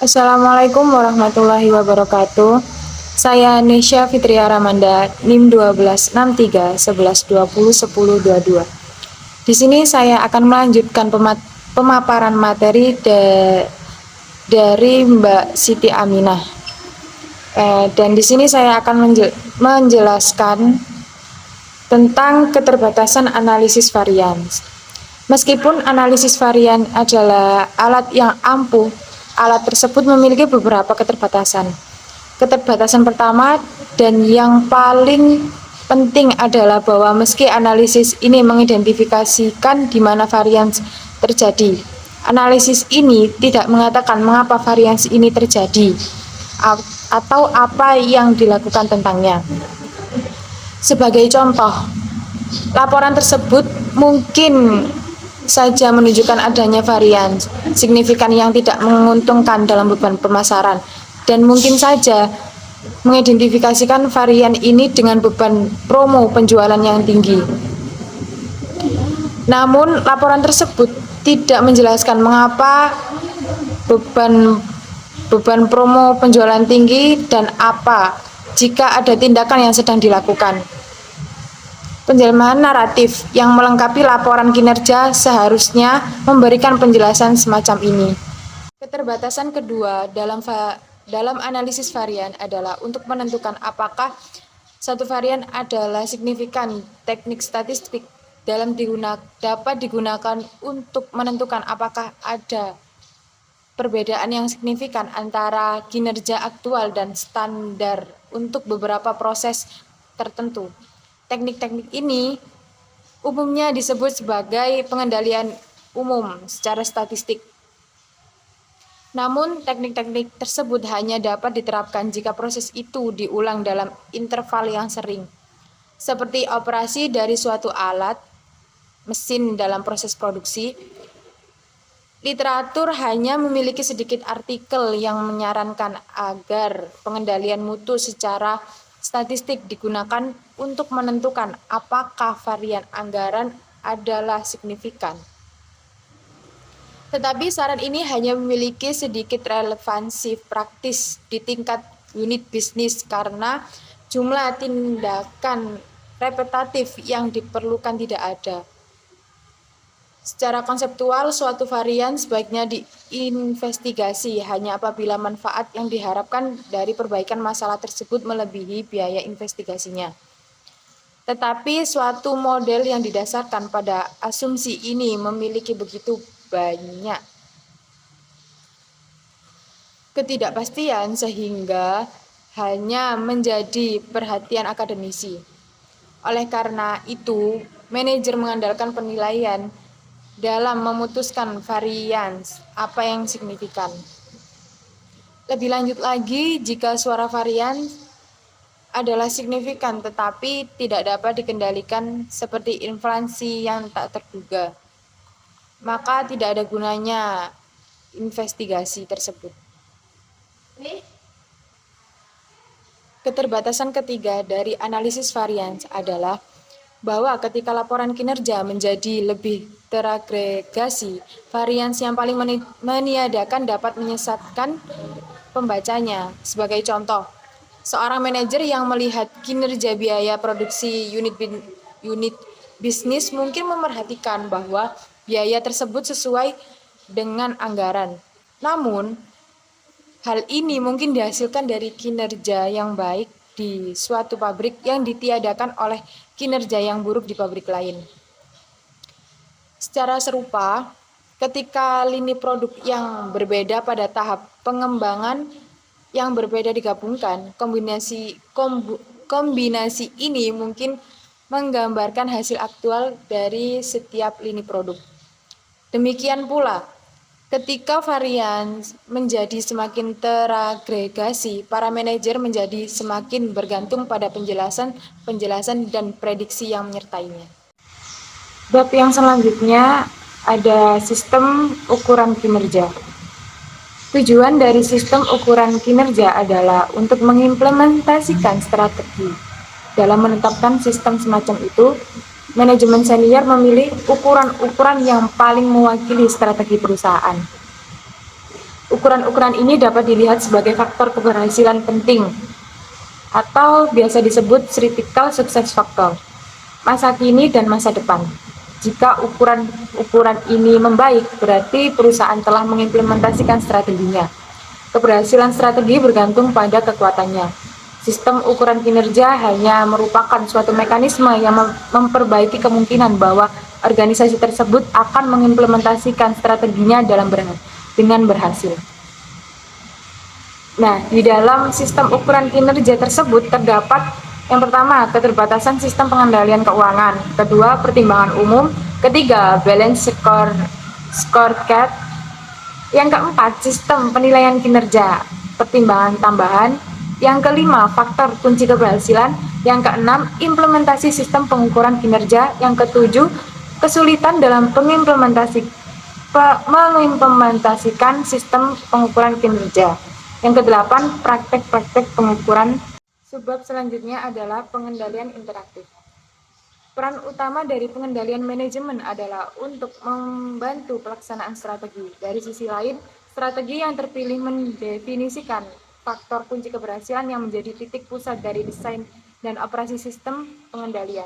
Assalamualaikum warahmatullahi wabarakatuh. Saya Nesya Fitria Ramanda, NIM 1263 11 20 10 22. Di sini saya akan melanjutkan pemaparan materi dari Mbak Siti Aminah. Dan di sini saya akan menjelaskan tentang keterbatasan analisis varian. Meskipun analisis varian adalah alat yang ampuh, alat tersebut memiliki beberapa keterbatasan. Keterbatasan pertama dan yang paling penting adalah bahwa meski analisis ini mengidentifikasikan di mana varian terjadi, analisis ini tidak mengatakan mengapa varian ini terjadi atau apa yang dilakukan tentangnya. Sebagai contoh, laporan tersebut mungkin saja menunjukkan adanya varian signifikan yang tidak menguntungkan dalam beban pemasaran, dan mungkin saja mengidentifikasikan varian ini dengan beban promo penjualan yang tinggi. Namun, laporan tersebut tidak menjelaskan mengapa beban promo penjualan tinggi dan apa jika ada tindakan yang sedang dilakukan. Penjelmaan naratif yang melengkapi laporan kinerja seharusnya memberikan penjelasan semacam ini. Keterbatasan kedua dalam analisis varian adalah untuk menentukan apakah satu varian adalah signifikan. Teknik statistik dapat digunakan untuk menentukan apakah ada perbedaan yang signifikan antara kinerja aktual dan standar untuk beberapa proses tertentu. Teknik-teknik ini umumnya disebut sebagai pengendalian umum secara statistik. Namun, teknik-teknik tersebut hanya dapat diterapkan jika proses itu diulang dalam interval yang sering, seperti operasi dari suatu alat mesin dalam proses produksi. Literatur hanya memiliki sedikit artikel yang menyarankan agar pengendalian mutu secara statistik digunakan untuk menentukan apakah varian anggaran adalah signifikan. Tetapi saran ini hanya memiliki sedikit relevansi praktis di tingkat unit bisnis karena jumlah tindakan repetitif yang diperlukan tidak ada. Secara konseptual, suatu varian sebaiknya diinvestigasi hanya apabila manfaat yang diharapkan dari perbaikan masalah tersebut melebihi biaya investigasinya. Tetapi suatu model yang didasarkan pada asumsi ini memiliki begitu banyak ketidakpastian sehingga hanya menjadi perhatian akademisi. Oleh karena itu, manajer mengandalkan penilaian dalam memutuskan varian apa yang signifikan. Lebih lanjut lagi, jika suara varian adalah signifikan tetapi tidak dapat dikendalikan seperti inflasi yang tak terduga, maka tidak ada gunanya investigasi tersebut. Keterbatasan ketiga dari analisis varian adalah bahwa ketika laporan kinerja menjadi lebih teragregasi, varians yang paling meniadakan dapat menyesatkan pembacanya. Sebagai contoh, seorang manajer yang melihat kinerja biaya produksi unit bisnis mungkin memerhatikan bahwa biaya tersebut sesuai dengan anggaran. Namun, hal ini mungkin dihasilkan dari kinerja yang baik di suatu pabrik yang ditiadakan oleh kinerja yang buruk di pabrik lain. Secara serupa, ketika lini produk yang berbeda pada tahap pengembangan yang berbeda digabungkan, kombinasi ini mungkin menggambarkan hasil aktual dari setiap lini produk. Demikian pula, ketika varian menjadi semakin teragregasi, para manajer menjadi semakin bergantung pada penjelasan dan prediksi yang menyertainya. Bab yang selanjutnya ada sistem ukuran kinerja. Tujuan dari sistem ukuran kinerja adalah untuk mengimplementasikan strategi. Dalam menetapkan sistem semacam itu, manajemen senior memilih ukuran-ukuran yang paling mewakili strategi perusahaan. Ukuran-ukuran ini dapat dilihat sebagai faktor keberhasilan penting atau biasa disebut critical success factor, masa kini dan masa depan. Jika ukuran-ukuran ini membaik, berarti perusahaan telah mengimplementasikan strateginya. Keberhasilan strategi bergantung pada kekuatannya. Sistem ukuran kinerja hanya merupakan suatu mekanisme yang memperbaiki kemungkinan bahwa organisasi tersebut akan mengimplementasikan strateginya dengan berhasil. Nah, di dalam sistem ukuran kinerja tersebut terdapat yang pertama, keterbatasan sistem pengendalian keuangan. Kedua, pertimbangan umum. Ketiga, balance scorecard. Yang keempat, sistem penilaian kinerja, pertimbangan tambahan. Yang kelima, faktor kunci keberhasilan. Yang keenam, implementasi sistem pengukuran kinerja. Yang ketujuh, kesulitan dalam mengimplementasikan sistem pengukuran kinerja. Yang kedelapan, praktek-praktek pengukuran. Subbab selanjutnya adalah pengendalian interaktif. Peran utama dari pengendalian manajemen adalah untuk membantu pelaksanaan strategi. Dari sisi lain, strategi yang terpilih mendefinisikan faktor kunci keberhasilan yang menjadi titik pusat dari desain dan operasi sistem pengendalian.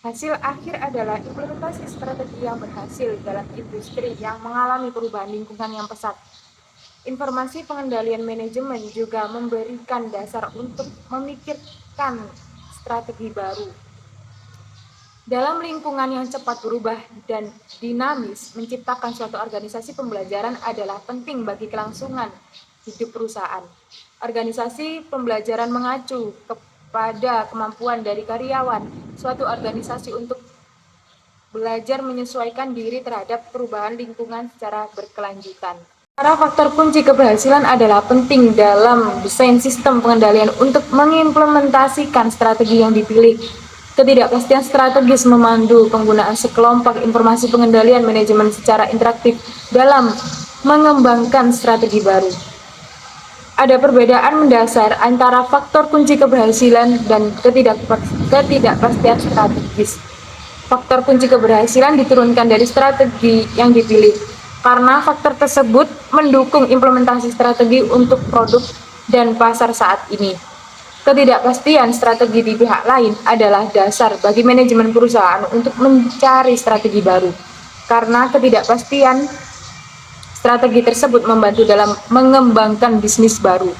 Hasil akhir adalah implementasi strategi yang berhasil dalam industri yang mengalami perubahan lingkungan yang pesat. Informasi pengendalian manajemen juga memberikan dasar untuk memikirkan strategi baru. Dalam lingkungan yang cepat berubah dan dinamis, menciptakan suatu organisasi pembelajaran adalah penting bagi kelangsungan hidup perusahaan. Organisasi pembelajaran mengacu kepada kemampuan dari karyawan suatu organisasi untuk belajar menyesuaikan diri terhadap perubahan lingkungan secara berkelanjutan. Para faktor kunci keberhasilan adalah penting dalam desain sistem pengendalian untuk mengimplementasikan strategi yang dipilih. Ketidakpastian strategis memandu penggunaan sekelompok informasi pengendalian manajemen secara interaktif dalam mengembangkan strategi baru. Ada perbedaan mendasar antara faktor kunci keberhasilan dan ketidakpastian strategis. Faktor kunci keberhasilan diturunkan dari strategi yang dipilih, karena faktor tersebut mendukung implementasi strategi untuk produk dan pasar saat ini. Ketidakpastian strategi di pihak lain adalah dasar bagi manajemen perusahaan untuk mencari strategi baru, karena ketidakpastian strategi tersebut membantu dalam mengembangkan bisnis baru.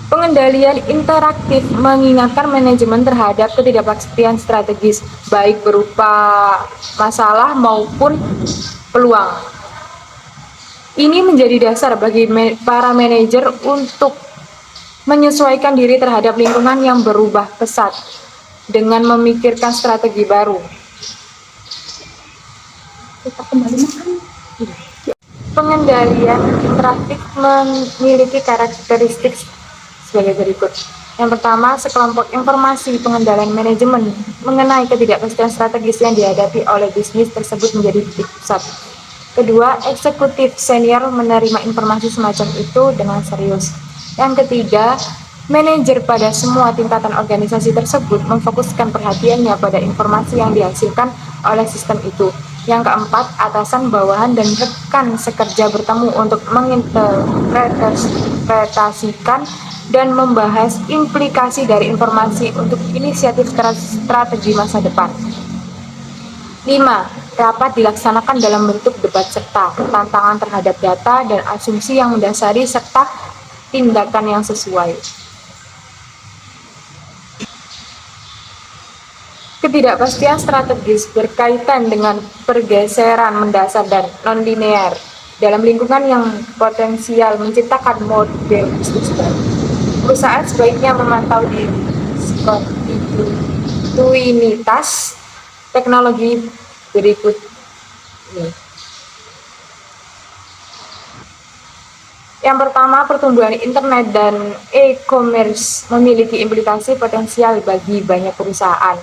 Pengendalian interaktif mengingatkan manajemen terhadap ketidakpastian strategis, baik berupa masalah maupun peluang. Ini menjadi dasar bagi para manajer untuk menyesuaikan diri terhadap lingkungan yang berubah pesat dengan memikirkan strategi baru. Pengendalian interaktif memiliki karakteristik sebagai berikut. Yang pertama, sekelompok informasi pengendalian manajemen mengenai ketidakpastian strategis yang dihadapi oleh bisnis tersebut menjadi titik pusat. Kedua, eksekutif senior menerima informasi semacam itu dengan serius. Yang ketiga, manajer pada semua tingkatan organisasi tersebut memfokuskan perhatiannya pada informasi yang dihasilkan oleh sistem itu. Yang keempat, atasan, bawahan, dan rekan sekerja bertemu untuk menginterpretasikan dan membahas implikasi dari informasi untuk inisiatif strategi masa depan. 5. Rapat dilaksanakan dalam bentuk debat serta tantangan terhadap data dan asumsi yang mendasari serta tindakan yang sesuai. Ketidakpastian strategis berkaitan dengan pergeseran mendasar dan non-linear dalam lingkungan yang potensial menciptakan model bisnis baru. Perusahaan sebaiknya memantau diri kontinuitas teknologi berikut ini. Yang pertama, pertumbuhan internet dan e-commerce memiliki implikasi potensial bagi banyak perusahaan.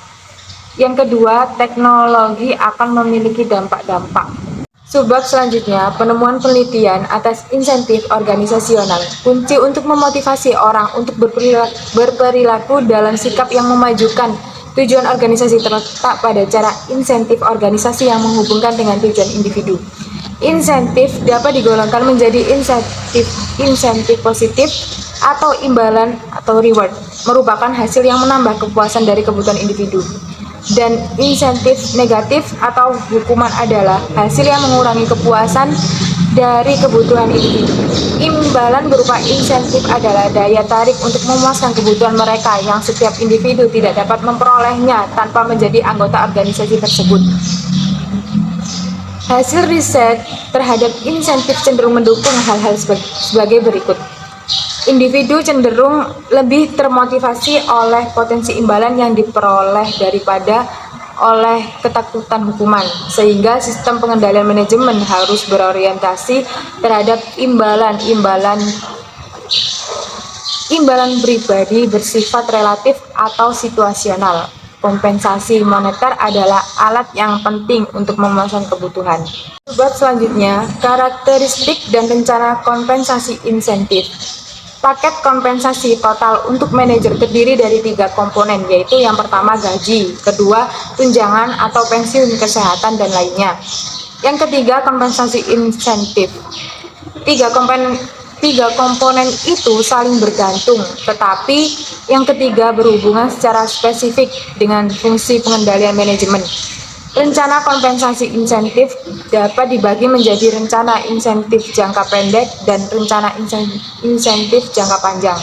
Yang kedua, teknologi akan memiliki dampak-dampak. Subbab selanjutnya, penemuan penelitian atas insentif organisasional. Kunci untuk memotivasi orang untuk berperilaku dalam sikap yang memajukan tujuan organisasi terletak pada cara insentif organisasi yang menghubungkan dengan tujuan individu. Insentif dapat digolongkan menjadi insentif positif atau imbalan atau reward, merupakan hasil yang menambah kepuasan dari kebutuhan individu. Dan insentif negatif atau hukuman adalah hasil yang mengurangi kepuasan dari kebutuhan individu. Imbalan berupa insentif adalah daya tarik untuk memuaskan kebutuhan mereka yang setiap individu tidak dapat memperolehnya tanpa menjadi anggota organisasi tersebut. Hasil riset terhadap insentif cenderung mendukung hal-hal sebagai berikut. Individu cenderung lebih termotivasi oleh potensi imbalan yang diperoleh daripada oleh ketakutan hukuman, sehingga sistem pengendalian manajemen harus berorientasi terhadap imbalan pribadi bersifat relatif atau situasional. Kompensasi moneter adalah alat yang penting untuk memuaskan kebutuhan. Bab selanjutnya, karakteristik dan rencana kompensasi insentif. Paket kompensasi total untuk manajer terdiri dari 3 komponen, yaitu yang pertama gaji, kedua tunjangan atau pensiun kesehatan dan lainnya. Yang ketiga kompensasi insentif. Tiga komponen itu saling bergantung, tetapi yang ketiga berhubungan secara spesifik dengan fungsi pengendalian manajemen. Rencana kompensasi insentif dapat dibagi menjadi rencana insentif jangka pendek dan rencana insentif jangka panjang.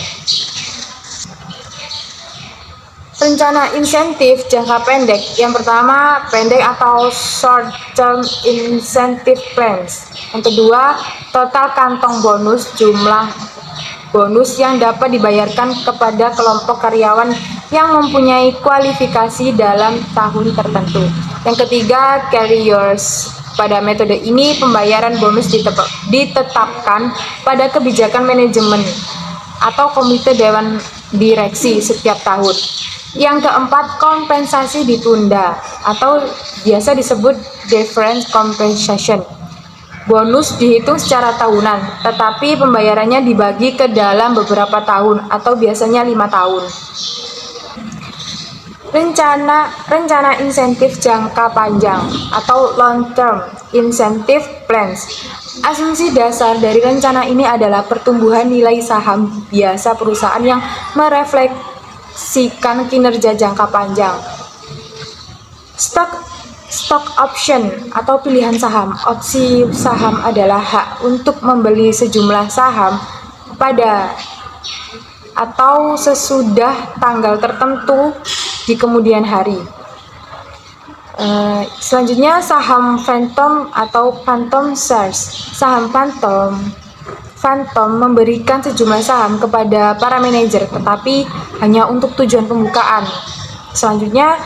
Rencana insentif jangka pendek, yang pertama pendek atau short term incentive plans. Yang kedua, total kantong bonus, jumlah bonus yang dapat dibayarkan kepada kelompok karyawan yang mempunyai kualifikasi dalam tahun tertentu. Yang ketiga, carriers. Pada metode ini, pembayaran bonus ditetapkan pada kebijakan manajemen atau komite dewan direksi setiap tahun. Yang keempat, kompensasi ditunda atau biasa disebut deferred compensation. Bonus dihitung secara tahunan, tetapi pembayarannya dibagi ke dalam beberapa tahun atau biasanya 5 tahun. Rencana insentif jangka panjang atau long term incentive plans. Asumsi dasar dari rencana ini adalah pertumbuhan nilai saham biasa perusahaan yang merefleksikan kinerja jangka panjang. Stock option atau pilihan saham. Opsi saham adalah hak untuk membeli sejumlah saham pada atau sesudah tanggal tertentu di kemudian hari. Selanjutnya, saham phantom atau phantom shares. Saham phantom memberikan sejumlah saham kepada para manajer, tetapi hanya untuk tujuan pembukaan. Selanjutnya,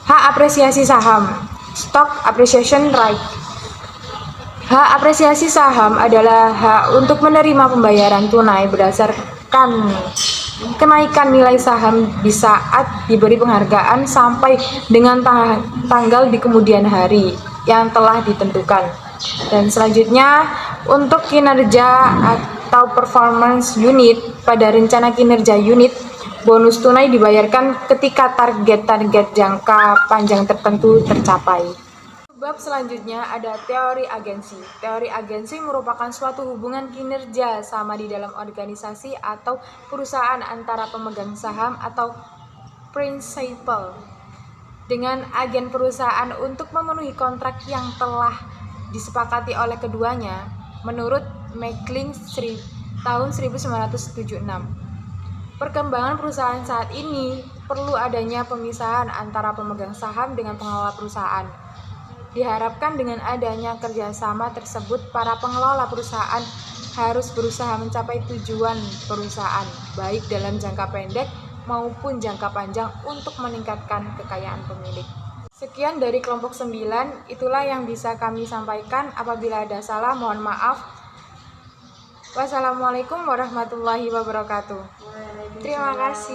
hak apresiasi saham. Stock appreciation right. Hak apresiasi saham adalah hak untuk menerima pembayaran tunai berdasarkan kenaikan nilai saham di saat diberi penghargaan sampai dengan tanggal di kemudian hari yang telah ditentukan. Dan selanjutnya, untuk kinerja atau performance unit, pada rencana kinerja unit, bonus tunai dibayarkan ketika target-target jangka panjang tertentu tercapai. Bab selanjutnya ada teori agensi. Teori agensi merupakan suatu hubungan kinerja sama di dalam organisasi atau perusahaan antara pemegang saham atau principal dengan agen perusahaan untuk memenuhi kontrak yang telah disepakati oleh keduanya, menurut Meckling tahun 1976. Perkembangan perusahaan saat ini perlu adanya pemisahan antara pemegang saham dengan pengelola perusahaan. Diharapkan dengan adanya kerjasama tersebut, para pengelola perusahaan harus berusaha mencapai tujuan perusahaan, baik dalam jangka pendek maupun jangka panjang untuk meningkatkan kekayaan pemilik. Sekian dari kelompok 9, itulah yang bisa kami sampaikan. Apabila ada salah, mohon maaf. Wassalamualaikum warahmatullahi wabarakatuh. Terima kasih.